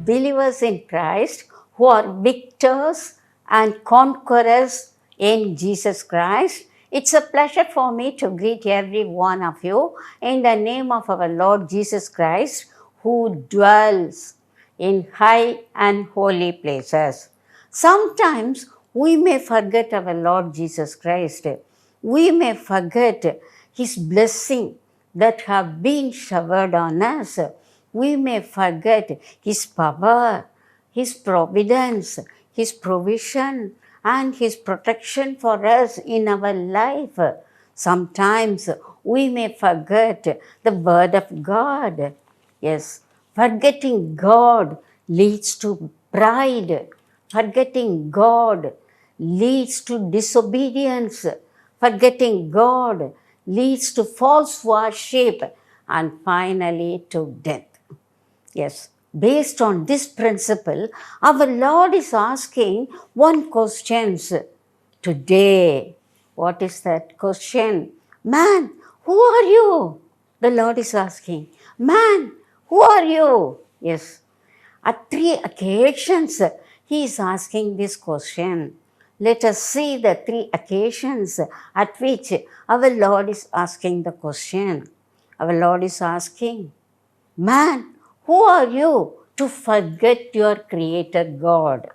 believers in Christ, who are victors and conquerors in Jesus Christ. It's a pleasure for me to greet every one of you in the name of our Lord Jesus Christ, who dwells in high and holy places. Sometimes we may forget our Lord Jesus Christ. We may forget His blessing that have been showered on us. We may forget His power, His providence, His provision, and His protection for us in our life. Sometimes we may forget the Word of God. Yes, forgetting God leads to pride. Forgetting God leads to disobedience. Forgetting God leads to false worship and finally to death. Yes, based on this principle, our Lord is asking one question today. What is that question? Man, who are you? The Lord is asking. Man, who are you? Yes, at 3 occasions, He is asking this question. Let us see the 3 occasions at which our Lord is asking the question. Our Lord is asking, man, who are you to forget your Creator God?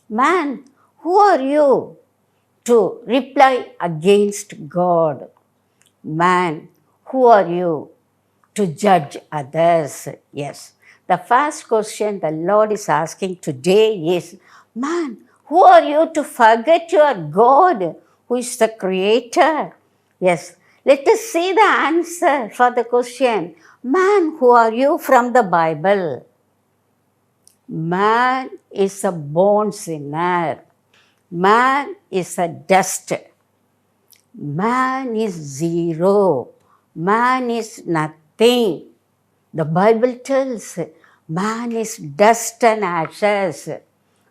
Man, who are you to reply against God? Man, who are you to judge others? Yes. The first question the Lord is asking today is, man, who are you to forget your God, who is the Creator? Yes. Let us see the answer for the question, man, who are you from the Bible? Man is a born sinner. Man is a dust. Man is zero. Man is nothing. The Bible tells man is dust and ashes.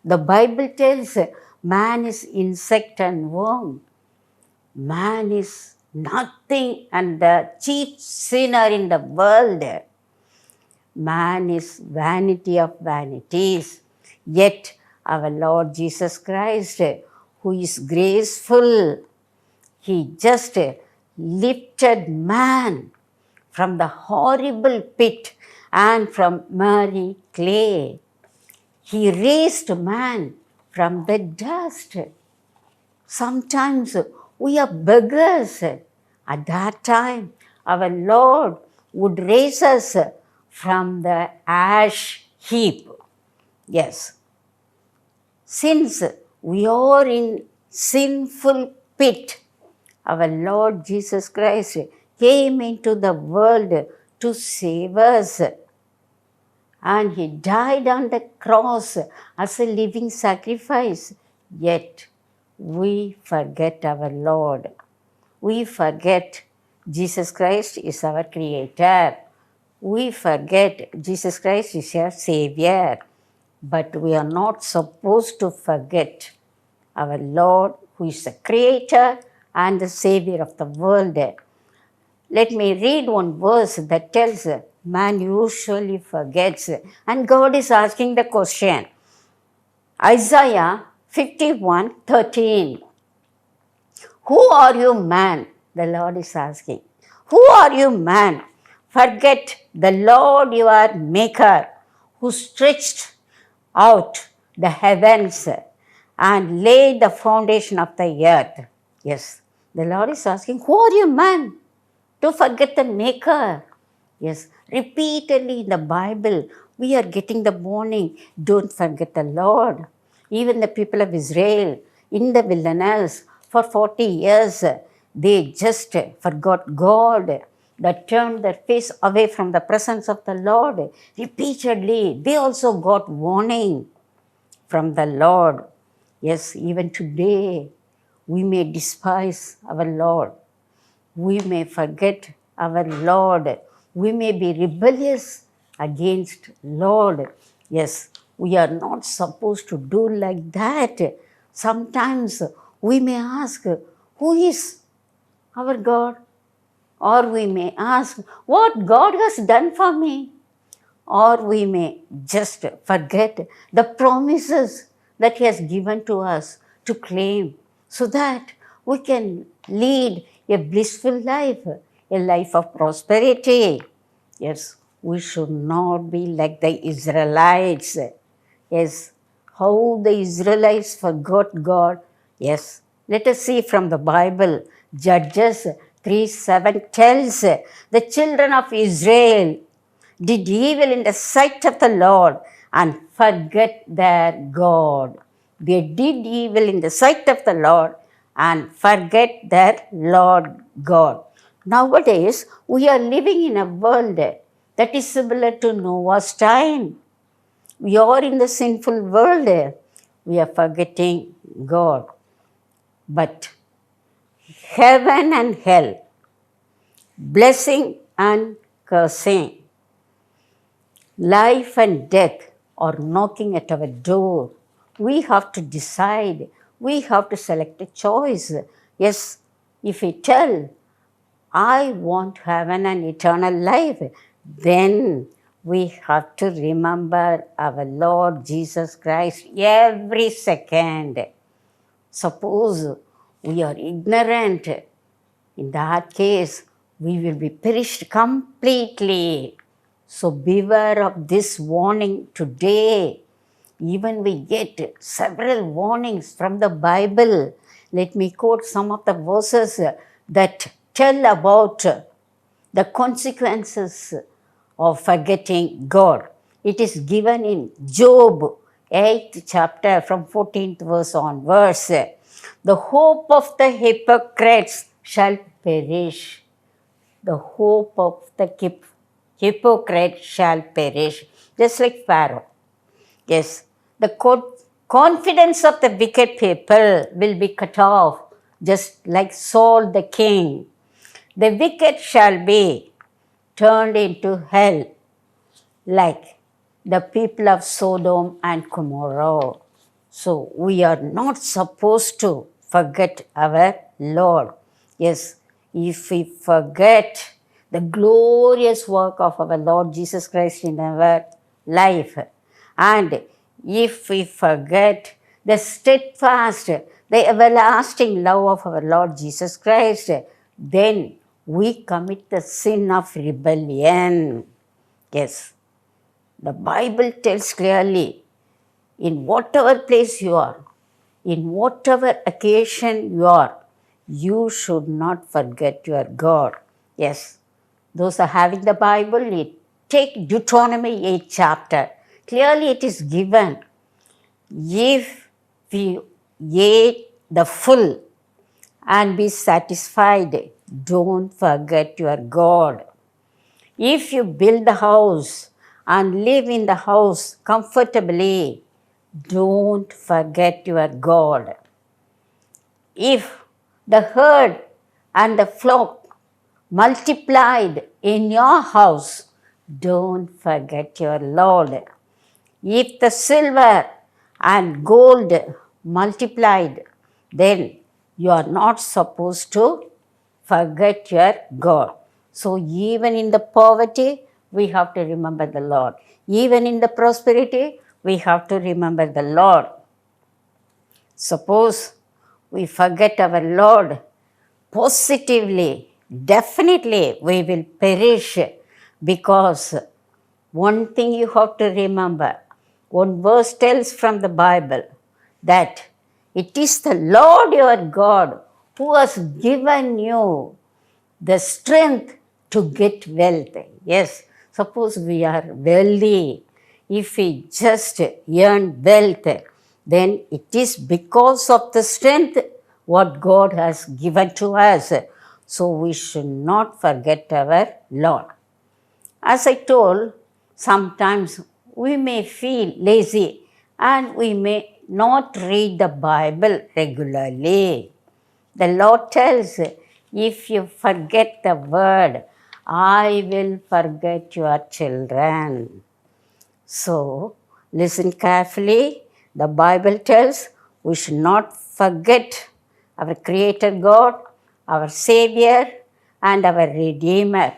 The Bible tells man is insect and worm. Man is nothing and the chief sinner in the world. Man is vanity of vanities. Yet our Lord Jesus Christ, who is graceful, He just lifted man from the horrible pit and from muddy clay. He raised man from the dust. Sometimes we are beggars. At that time, our Lord would raise us from the ash heap. Yes. Since we are in sinful pit, our Lord Jesus Christ came into the world to save us. And He died on the cross as a living sacrifice. Yet we forget our Lord. We forget Jesus Christ is our Creator. We forget Jesus Christ is our Savior. But we are not supposed to forget our Lord, who is the Creator and the Savior of the world. Let me read one verse that tells man usually forgets, and God is asking the question. Isaiah 51:13. Who are you, man? The Lord is asking. Who are you, man? Forget the Lord your Maker, who stretched out the heavens and laid the foundation of the earth. Yes, the Lord is asking, who are you, man, to forget the Maker? Yes, repeatedly in the Bible, we are getting the warning, don't forget the Lord. Even the people of Israel in the wilderness for 40 years, they just forgot God. They turned their face away from the presence of the Lord. Repeatedly, they also got warning from the Lord. Yes, even today, we may despise our Lord. We may forget our Lord. We may be rebellious against Lord. Yes, we are not supposed to do like that. Sometimes we may ask, who is our God? Or we may ask, what God has done for me? or we may just forget the promises that He has given to us to claim so that we can lead a blissful life, a life of prosperity. Yes, we should not be like the Israelites. Yes, how the Israelites forgot God. Yes, let us see from the Bible. Judges 3:7 tells the children of Israel did evil in the sight of the Lord and forget their God. They did evil in the sight of the Lord and forget their Lord God. Nowadays, we are living in a world that is similar to Noah's time. We are in the sinful world. We are forgetting God. But heaven and hell, blessing and cursing, life and death are knocking at our door. We have to decide. We have to select a choice. Yes, if we tell, I want heaven and eternal life, then we have to remember our Lord Jesus Christ every second. Suppose we are ignorant, in that case, we will be perished completely. So beware of this warning today. Even we get several warnings from the Bible. Let me quote some of the verses that tell about the consequences of forgetting God. It is given in Job 8th chapter from 14th verse onwards. The hope of the hypocrites shall perish. The hope of the hypocrite shall perish. Just like Pharaoh. Yes, the confidence of the wicked people will be cut off, just like Saul the king. The wicked shall be turned into hell, like the people of Sodom and Gomorrah. So we are not supposed to forget our Lord. Yes, if we forget the glorious work of our Lord Jesus Christ in our life, and if we forget the steadfast, the everlasting love of our Lord Jesus Christ, then we commit the sin of rebellion. Yes, the Bible tells clearly, in whatever place you are, in whatever occasion you are, you should not forget your God. Yes, those are having the Bible, take Deuteronomy 8 chapter. Clearly it is given, if we eat the full and be satisfied, don't forget your God. If you build a house and live in the house comfortably, don't forget your God. If the herd and the flock multiplied in your house, don't forget your Lord. If the silver and gold multiplied, then you are not supposed to forget your God. So, even in the poverty, we have to remember the Lord. Even in the prosperity, we have to remember the Lord. Suppose we forget our Lord, positively, definitely we will perish, because one thing you have to remember, one verse tells from the Bible that it is the Lord your God who has given you the strength to get wealth. Yes, suppose we are wealthy. If we just earn wealth, then it is because of the strength what God has given to us. So we should not forget our Lord. As I told, sometimes we may feel lazy and we may not read the Bible regularly. The Lord tells, if you forget the word, I will forget your children. So, listen carefully. The Bible tells we should not forget our Creator God, our Savior, and our Redeemer.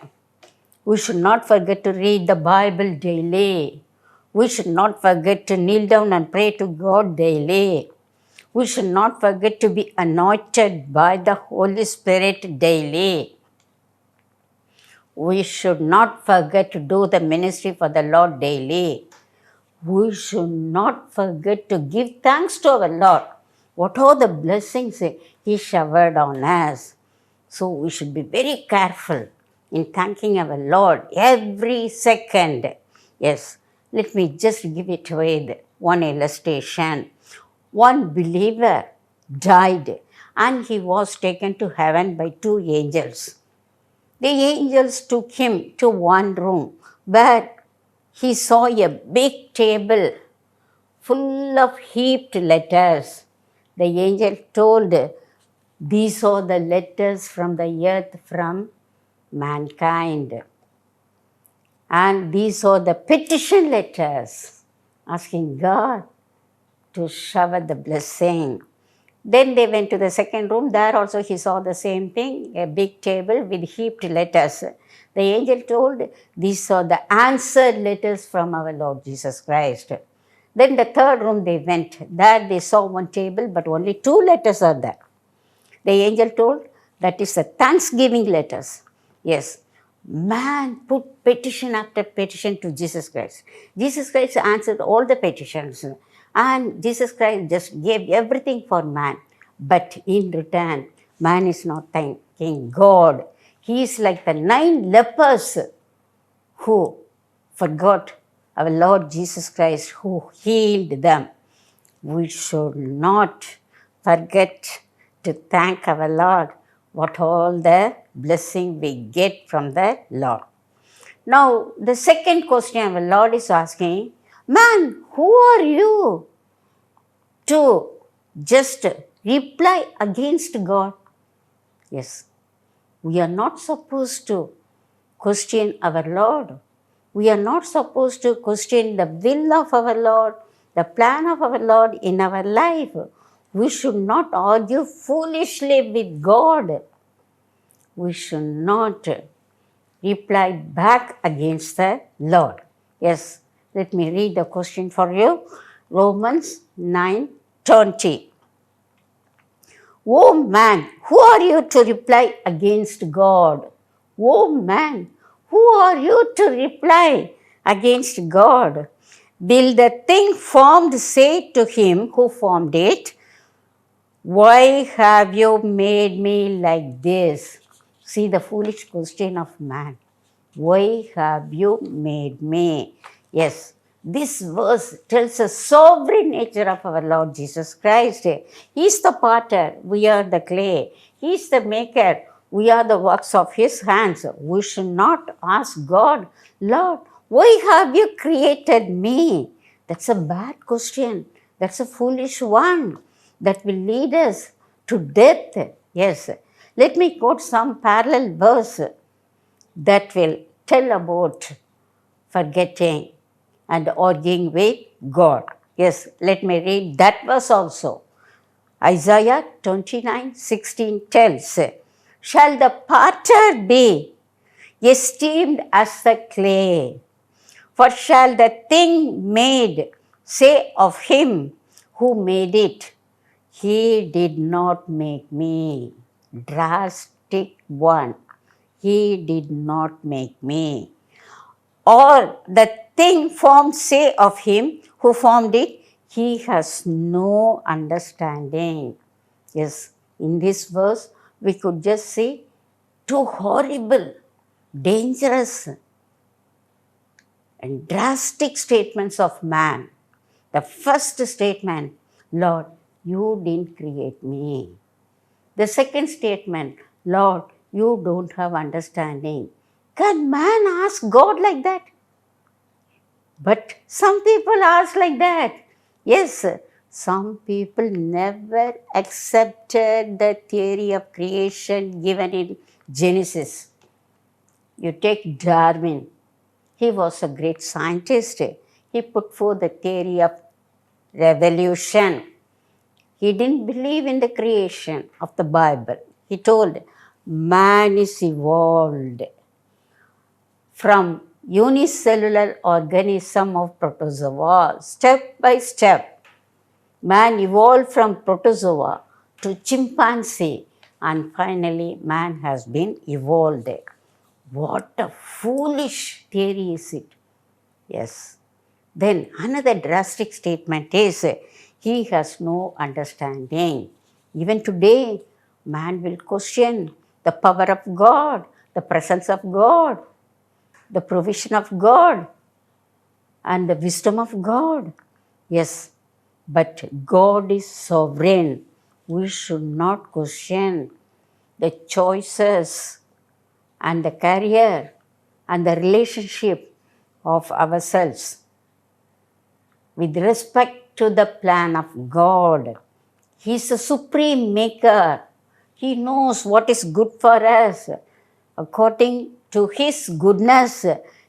We should not forget to read the Bible daily. We should not forget to kneel down and pray to God daily. We should not forget to be anointed by the Holy Spirit daily. We should not forget to do the ministry for the Lord daily. We should not forget to give thanks to our Lord. What are the blessings He showered on us? So we should be very careful in thanking our Lord every second. Yes, let me just give it with one illustration. One believer died and he was taken to heaven by two angels. The angels took him to one room where he saw a big table full of heaped letters. The angel told, "These are the letters from the earth from mankind. And these are the petition letters asking God to shower the blessing." Then they went to the second room. There also he saw the same thing, a big table with heaped letters. The angel told, "These are the answered letters from our Lord Jesus Christ." Then the third room they went. There they saw one table, but only two letters are there. The angel told, "That is the thanksgiving letters." Yes, man put petition after petition to Jesus Christ. Jesus Christ answered all the petitions. And Jesus Christ just gave everything for man. But in return, man is not thanking God. He is like the 9 lepers who forgot our Lord Jesus Christ, who healed them. We should not forget to thank our Lord what all the blessing we get from the Lord. Now, the second question our Lord is asking, man, who are you to just reply against God? Yes, we are not supposed to question our Lord. We are not supposed to question the will of our Lord, the plan of our Lord in our life. We should not argue foolishly with God. We should not reply back against the Lord. Yes, let me read the question for you. Romans 9:20. Oh man, who are you to reply against God? Oh man, who are you to reply against God? Will the thing formed say to him who formed it, "Why have you made me like this?" See the foolish question of man. Why have you made me? Yes, this verse tells the sovereign nature of our Lord Jesus Christ. He is the potter, we are the clay. He is the maker, we are the works of His hands. We should not ask God, "Lord, why have you created me?" That's a bad question. That's a foolish one that will lead us to death. Yes. Let me quote some parallel verse that will tell about forgetting and arguing with God. Yes, let me read that verse also. Isaiah 29:16 tells, "Shall the potter be esteemed as the clay? For shall the thing made say of him who made it, He did not make me." Drastic one. He did not make me. Or the thing formed say of him who formed it, He has no understanding. Yes, in this verse, we could just see two horrible, dangerous, and drastic statements of man. The first statement, "Lord, you didn't create me." The second statement, "Lord, you don't have understanding." Can man ask God like that? But some people ask like that. Yes, some people never accepted the theory of creation given in Genesis. You take Darwin. He was a great scientist. He put forth the theory of revolution. He didn't believe in the creation of the Bible. He told man is evolved from unicellular organism of protozoa. Step by step, man evolved from protozoa to chimpanzee, and finally man has been evolved. What a foolish theory is it? Yes. Then another drastic statement is he has no understanding. Even today, man will question the power of God, the presence of God, the provision of God, and the wisdom of God. Yes, but God is sovereign. We should not question the choices and the career and the relationship of ourselves with respect to the plan of God. He is the supreme maker. He knows what is good for us. According to His goodness,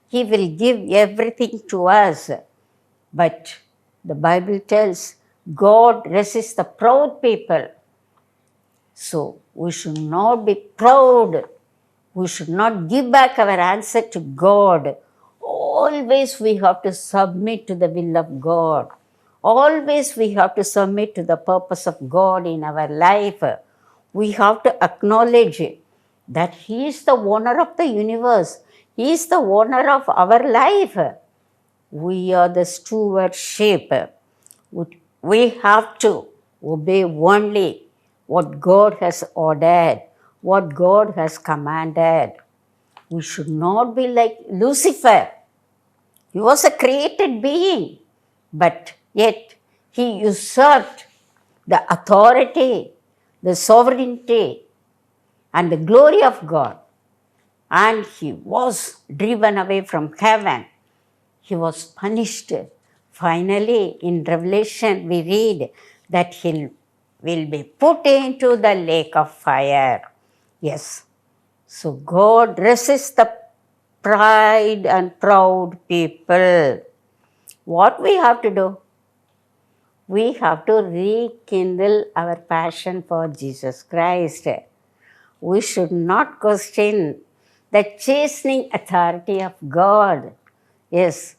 He will give everything to us. But the Bible tells God resists the proud people. So we should not be proud. We should not give back our answer to God. Always we have to submit to the will of God. Always we have to submit to the purpose of God in our life. We have to acknowledge that He is the owner of the universe. He is the owner of our life. We are the stewardship. We have to obey only what God has ordered, what God has commanded. We should not be like Lucifer. He was a created being, but yet he usurped the authority, the sovereignty, and the glory of God. And he was driven away from heaven. He was punished. Finally, in Revelation, we read that he will be put into the lake of fire. Yes. So God resists the pride and proud people. What we have to do? We have to rekindle our passion for Jesus Christ. We should not question the chastening authority of God. Yes,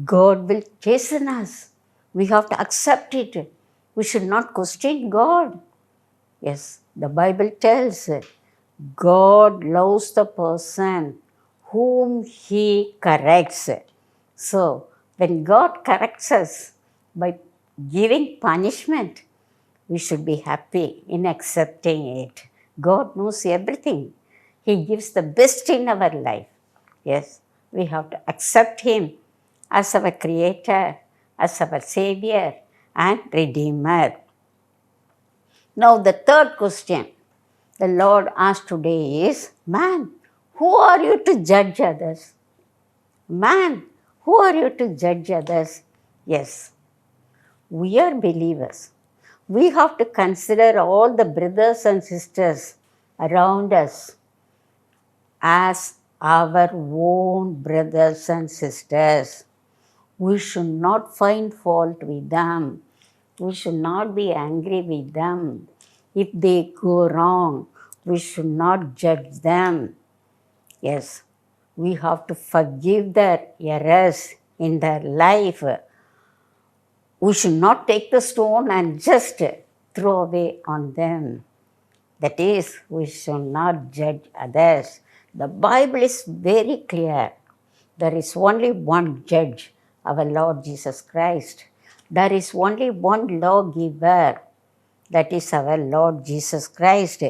God will chasten us. We have to accept it. We should not question God. Yes, the Bible tells God loves the person whom He corrects. So, when God corrects us by giving punishment, we should be happy in accepting it. God knows everything. He gives the best in our life. Yes, we have to accept Him as our Creator, as our Savior and Redeemer. Now, the third question the Lord asked today is, man, who are you to judge others? Man, who are you to judge others? Yes, we are believers. We have to consider all the brothers and sisters around us as our own brothers and sisters. We should not find fault with them. We should not be angry with them. If they go wrong, we should not judge them. Yes, we have to forgive their errors in their life. We should not take the stone and just throw away on them. That is, we should not judge others. The Bible is very clear. There is only one judge, our Lord Jesus Christ. There is only one lawgiver, that is our Lord Jesus Christ.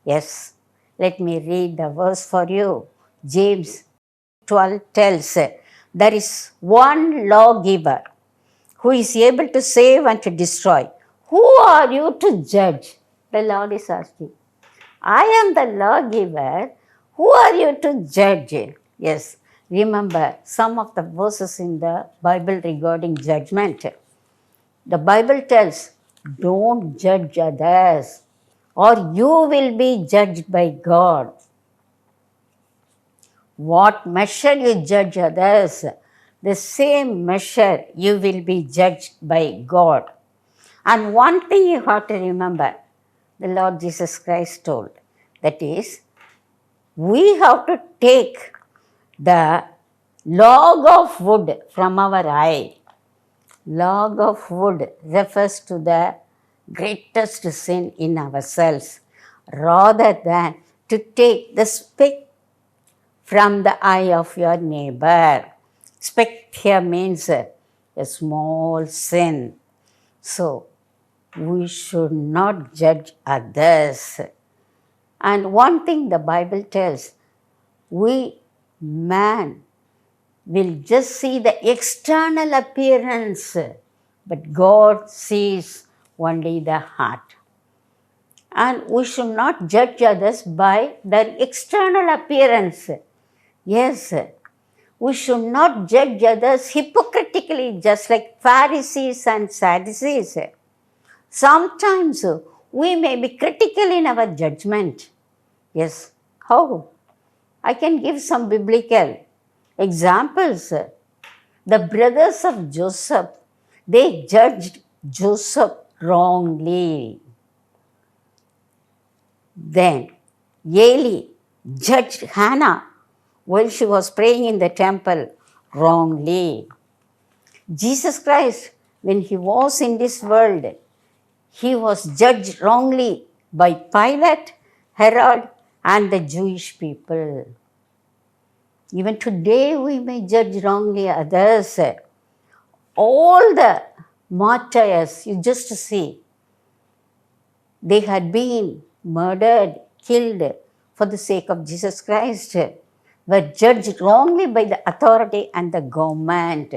Yes, let me read the verse for you. James 12 tells, there is one lawgiver who is able to save and to destroy. Who are you to judge? The Lord is asking. I am the lawgiver. Who are you to judge? Yes, remember some of the verses in the Bible regarding judgment. The Bible tells, don't judge others, or you will be judged by God. What measure you judge others, the same measure you will be judged by God. And one thing you have to remember, the Lord Jesus Christ told, that is, we have to take the log of wood from our eye. Log of wood refers to the greatest sin in ourselves, rather than to take the speck from the eye of your neighbor. Speck here means a small sin. So, we should not judge others. And one thing the Bible tells, man will just see the external appearance, but God sees only the heart. And we should not judge others by their external appearance. Yes, we should not judge others hypocritically, just like Pharisees and Sadducees. Sometimes we may be critical in our judgment. Yes, how? I can give some biblical examples. The brothers of Joseph, they judged Joseph wrongly. Then Eli judged Hannah while she was praying in the temple wrongly. Jesus Christ, when he was in this world, he was judged wrongly by Pilate, Herod, and the Jewish people. Even today we may judge wrongly others. All the martyrs, you just see, they had been murdered, killed for the sake of Jesus Christ, were judged wrongly by the authority and the government.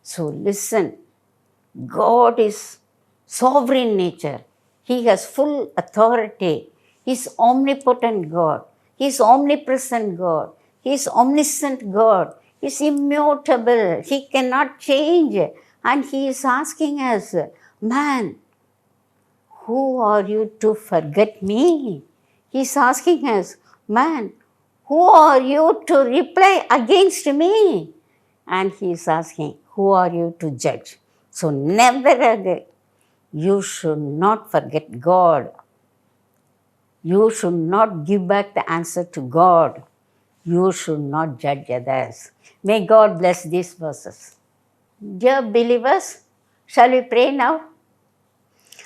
So listen, God is sovereign nature. He has full authority. He is omnipotent God. He is omnipresent God. He is omniscient God. He is immutable. He cannot change. And He is asking us, man, who are you to forget me? He is asking us, man, who are you to reply against me? And He is asking, who are you to judge? So never again, you should not forget God. You should not give back the answer to God. You should not judge others. May God bless these verses. Dear believers, shall we pray now?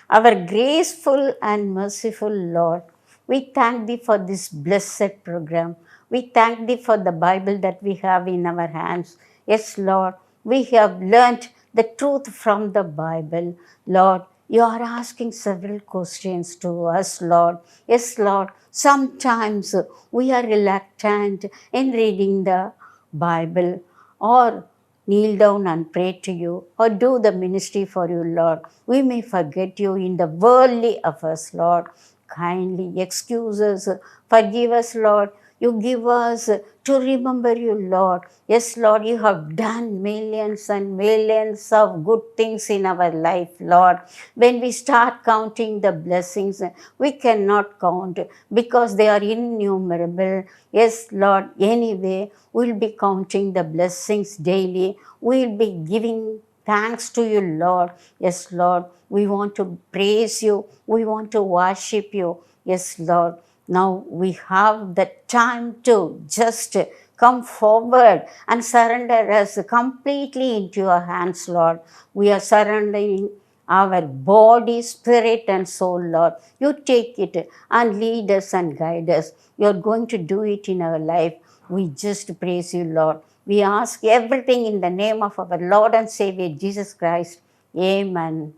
Our graceful and merciful Lord, we thank Thee for this blessed program. We thank Thee for the Bible that we have in our hands. Yes, Lord, we have learnt the truth from the Bible. Lord, you are asking several questions to us, Lord. Yes, Lord, sometimes we are reluctant in reading the Bible, or kneel down and pray to you, or do the ministry for you, Lord. We may forget you in the worldly affairs, Lord. Kindly excuse us, forgive us, Lord. You give us to remember you, Lord. Yes, Lord, you have done millions and millions of good things in our life, Lord. When we start counting the blessings, we cannot count because they are innumerable. Yes, Lord, anyway, we'll be counting the blessings daily. We'll be giving thanks to you, Lord. Yes, Lord, we want to praise you. We want to worship you. Yes, Lord. Now we have the time to just come forward and surrender us completely into your hands, Lord. We are surrendering our body, spirit, and soul, Lord. You take it and lead us and guide us. You're going to do it in our life. We just praise you, Lord. We ask everything in the name of our Lord and Savior, Jesus Christ. Amen.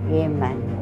Amen.